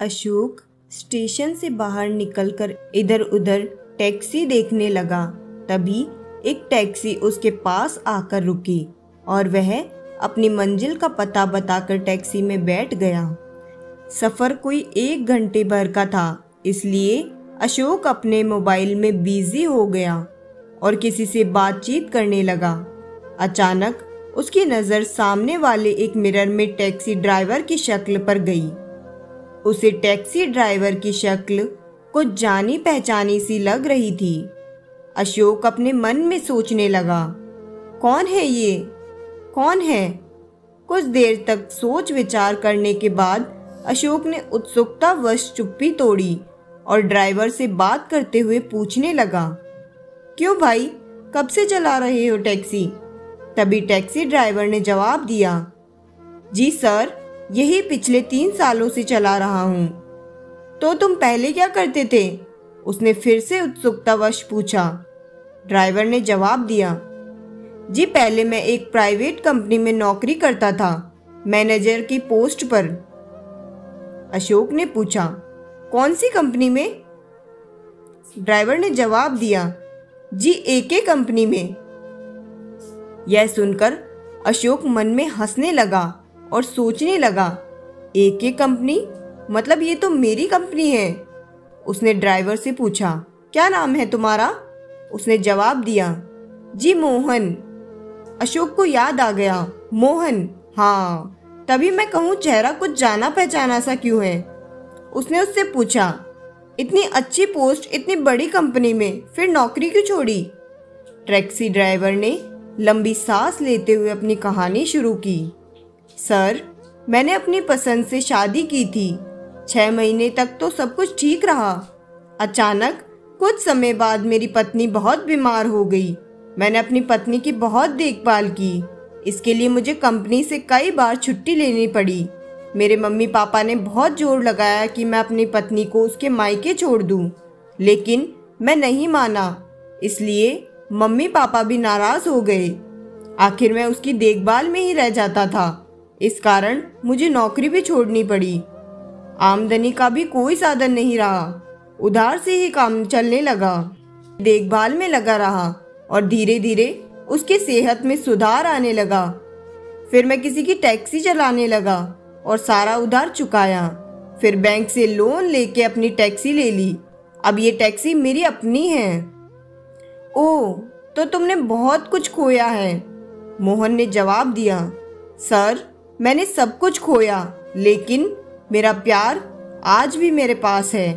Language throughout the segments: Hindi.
अशोक स्टेशन से बाहर निकलकर इधर उधर टैक्सी देखने लगा। तभी एक टैक्सी उसके पास आकर रुकी और वह अपनी मंजिल का पता बताकर टैक्सी में बैठ गया। सफ़र कोई 1 घंटे भर का था, इसलिए अशोक अपने मोबाइल में बिजी हो गया और किसी से बातचीत करने लगा। अचानक उसकी नज़र सामने वाले एक मिरर में टैक्सी ड्राइवर की शक्ल पर गई। उसे टैक्सी ड्राइवर की शक्ल कुछ जानी पहचानी सी लग रही थी। अशोक अपने मन में सोचने लगा, कौन है ये, कौन है? कुछ देर तक सोच विचार करने के बाद अशोक ने उत्सुकतावश चुप्पी तोड़ी और ड्राइवर से बात करते हुए पूछने लगा, क्यों भाई, कब से चला रहे हो टैक्सी? तभी टैक्सी ड्राइवर ने जवाब दिया, जी सर, यही पिछले 3 सालों से चला रहा हूँ। तो तुम पहले क्या करते थे? उसने फिर से उत्सुकतावश पूछा। ड्राइवर ने जवाब दिया, जी पहले मैं एक प्राइवेट कंपनी में नौकरी करता था, मैनेजर की पोस्ट पर। अशोक ने पूछा, कौन सी कंपनी में? ड्राइवर ने जवाब दिया, जी एके कंपनी में। यह सुनकर अशोक मन में हंसने लगा और सोचने लगा, एके कंपनी मतलब ये तो मेरी कंपनी है। उसने ड्राइवर से पूछा, क्या नाम है तुम्हारा? उसने जवाब दिया, जी मोहन। अशोक को याद आ गया, मोहन, हाँ, तभी मैं कहूँ चेहरा कुछ जाना पहचाना सा क्यों है। उसने उससे पूछा, इतनी अच्छी पोस्ट इतनी बड़ी कंपनी में फिर नौकरी क्यों छोड़ी? टैक्सी ड्राइवर ने लंबी सांस लेते हुए अपनी कहानी शुरू की। सर, मैंने अपनी पसंद से शादी की थी। 6 महीने तक तो सब कुछ ठीक रहा। अचानक कुछ समय बाद मेरी पत्नी बहुत बीमार हो गई। मैंने अपनी पत्नी की बहुत देखभाल की। इसके लिए मुझे कंपनी से कई बार छुट्टी लेनी पड़ी। मेरे मम्मी पापा ने बहुत जोर लगाया कि मैं अपनी पत्नी को उसके मायके छोड़ दूं, लेकिन मैं नहीं माना। इसलिए मम्मी पापा भी नाराज हो गए। आखिर मैं उसकी देखभाल में ही रह जाता था। इस कारण मुझे नौकरी भी छोड़नी पड़ी। आमदनी का भी कोई साधन नहीं रहा। उधार से ही काम चलने लगा। देखभाल में लगा रहा और धीरे धीरे उसकी सेहत में सुधार आने लगा। फिर मैं किसी की टैक्सी चलाने लगा और सारा उधार चुकाया। फिर बैंक से लोन लेके अपनी टैक्सी ले ली। अब ये टैक्सी मेरी अपनी है। ओह, तो तुमने बहुत कुछ खोया है, मोहन ने जवाब दिया। सर, मैंने सब कुछ खोया, लेकिन मेरा प्यार आज भी मेरे पास है।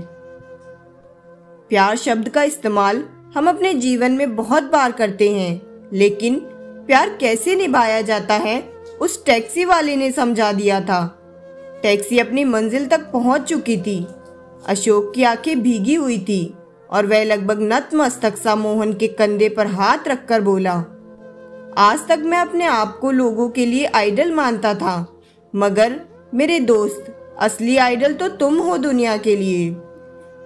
प्यार शब्द का इस्तेमाल हम अपने जीवन में बहुत बार करते हैं, लेकिन प्यार कैसे निभाया जाता है उस टैक्सी वाले ने समझा दिया था। टैक्सी अपनी मंजिल तक पहुंच चुकी थी। अशोक की आंखें भीगी हुई थी और वह लगभग नतमस्तक सा मोहन के कंधे पर हाथ रखकर बोला, आज तक मैं अपने आप को लोगों के लिए आइडल मानता था, मगर मेरे दोस्त, असली आइडल तो तुम हो दुनिया के लिए।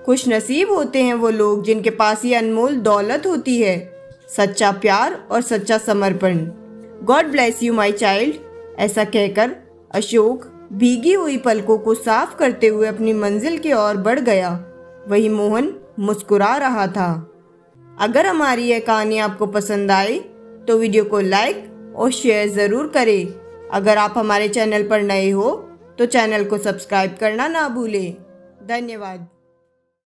खुश नसीब होते हैं वो लोग जिनके पास ये अनमोल दौलत होती है, सच्चा प्यार और सच्चा समर्पण। God bless you my child. ऐसा कहकर अशोक भीगी हुई पलकों को साफ करते हुए अपनी मंजिल की ओर बढ़ गया। वही मोहन मुस्कुरा रहा था। अगर हमारी यह कहानी आपको पसंद आए तो वीडियो को लाइक और शेयर ज़रूर करें। अगर आप हमारे चैनल पर नए हो तो चैनल को सब्सक्राइब करना ना भूलें। धन्यवाद।